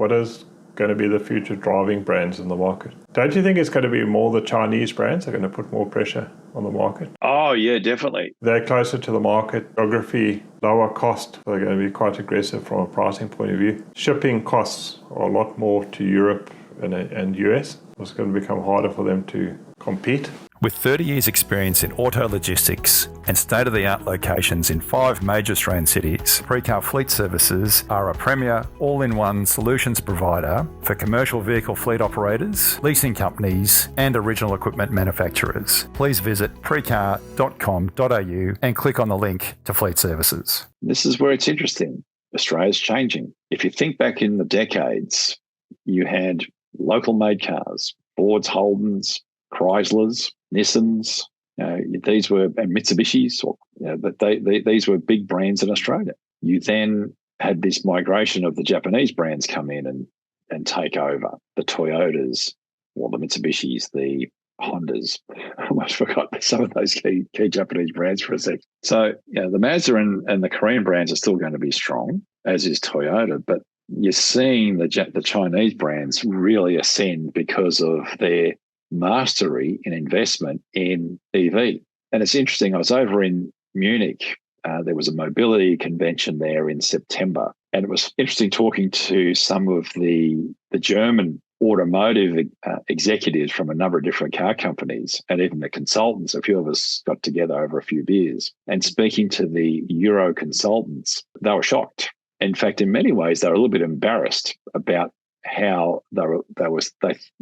what is going to be the future driving brands in the market? Don't you think it's going to be more the Chinese brands that are going to put more pressure on the market? Oh, yeah, definitely. They're closer to the market, geography, lower cost. They're going to be quite aggressive from a pricing point of view. Shipping costs are a lot more to Europe and US. It's going to become harder for them to compete. With 30 years' experience in auto logistics and state-of-the-art locations in 5 major Australian cities, Precar Fleet Services are a premier all-in-one solutions provider for commercial vehicle fleet operators, leasing companies and original equipment manufacturers. Please visit precar.com.au and click on the link to Fleet Services. This is where it's interesting. Australia's changing. If you think back in the decades, you had local-made cars, Fords, Holdens, Chryslers, Nissans, these were, and Mitsubishis, these were big brands in Australia. You then had this migration of the Japanese brands come in and take over the Toyotas, or the Mitsubishis, the Hondas. I almost forgot some of those key Japanese brands for a sec. So, the Mazda and the Korean brands are still going to be strong, as is Toyota, but you're seeing the Chinese brands really ascend because of their mastery and investment in EV. And it's interesting, I was over in Munich. There was a mobility convention there in September. And it was interesting talking to some of the German automotive executives from a number of different car companies, and even the consultants. A few of us got together over a few beers. And speaking to the Euro consultants, they were shocked. In fact, in many ways, they were a little bit embarrassed about how they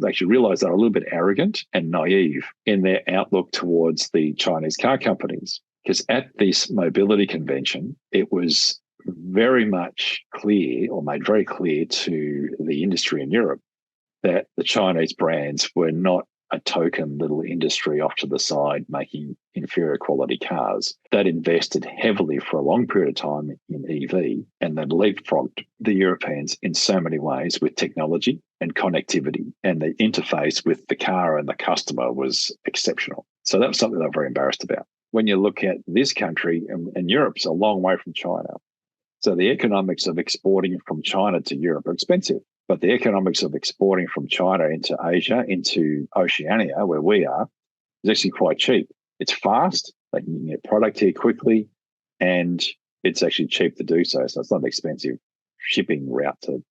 actually realised they were a little bit arrogant and naive in their outlook towards the Chinese car companies. Because at this mobility convention, it was very much clear, or made very clear to the industry in Europe, that the Chinese brands were not a token little industry off to the side making inferior quality cars. That invested heavily for a long period of time in EV, and then leapfrogged the Europeans in so many ways with technology and connectivity, and the interface with the car and the customer was exceptional. So that was something they're very embarrassed about. When you look at this country, and Europe's a long way from China, so the economics of exporting from China to Europe are expensive. But the economics of exporting from China into Asia, into Oceania, where we are, is actually quite cheap. It's fast. They can get product here quickly, and it's actually cheap to do so. So it's not an expensive shipping route to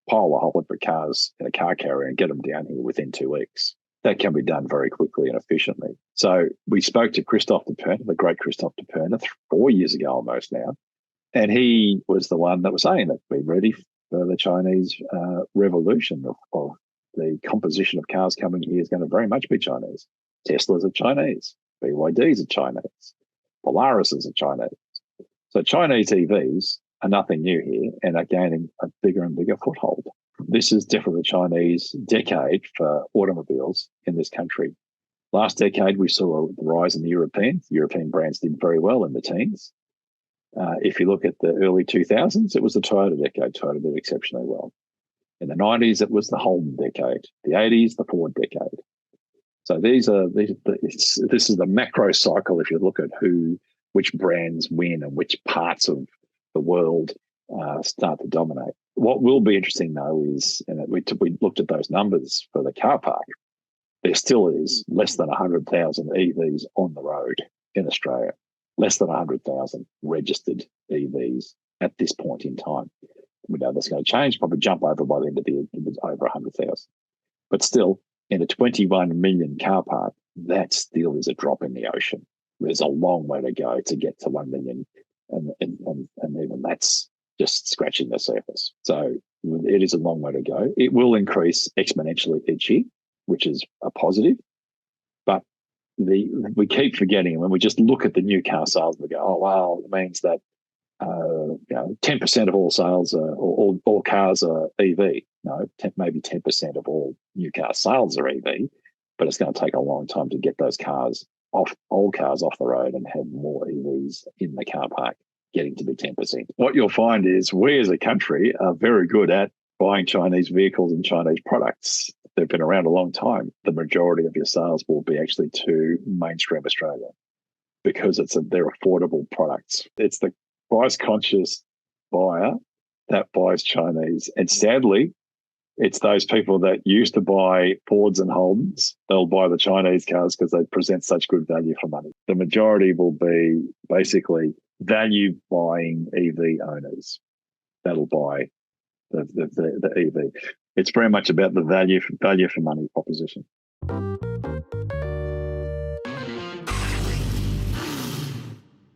pile a whole lot of cars in a car carrier and get them down here within 2 weeks. That can be done very quickly and efficiently. So we spoke to Christophe de Perna, the great Christophe de Perna, 4 years ago almost now, and he was the one that was saying that we're ready for the Chinese revolution of the composition of cars coming here is going to very much be Chinese. Teslas are Chinese. BYDs are Chinese. Polarises are Chinese. So Chinese EVs are nothing new here and are gaining a bigger and bigger foothold. This is definitely the Chinese decade for automobiles in this country. Last decade, we saw a rise in the Europeans. European brands did very well in the teens. If you look at the early 2000s, it was the Toyota decade. Toyota did exceptionally well. In the 90s, it was the Holden decade. The 80s, the Ford decade. So this is the macro cycle. If you look at which brands win and which parts of the world start to dominate. What will be interesting though is, and we looked at those numbers for the car park. There still is less than 100,000 EVs on the road in Australia. Less than 100,000 registered EVs at this point in time. We know that's going to change, probably jump over by the end of the year, over 100,000. But still, in a 21 million car park, that still is a drop in the ocean. There's a long way to go to get to 1 million, and even that's just scratching the surface. So it is a long way to go. It will increase exponentially each year, which is a positive. But we keep forgetting when we just look at the new car sales, we go, oh, wow, it means that 10% of all sales or all cars are EV. No, maybe 10% of all new car sales are EV, but it's going to take a long time to get those old cars off the road and have more EVs in the car park, getting to be 10%. What you'll find is we as a country are very good at buying Chinese vehicles and Chinese products. They've been around a long time. The majority of your sales will be actually to mainstream Australia because they're affordable products. It's the price-conscious buyer that buys Chinese. And sadly, it's those people that used to buy Fords and Holdens. They'll buy the Chinese cars because they present such good value for money. The majority will be basically value buying EV owners that'll buy the EV. It's very much about the value for money proposition.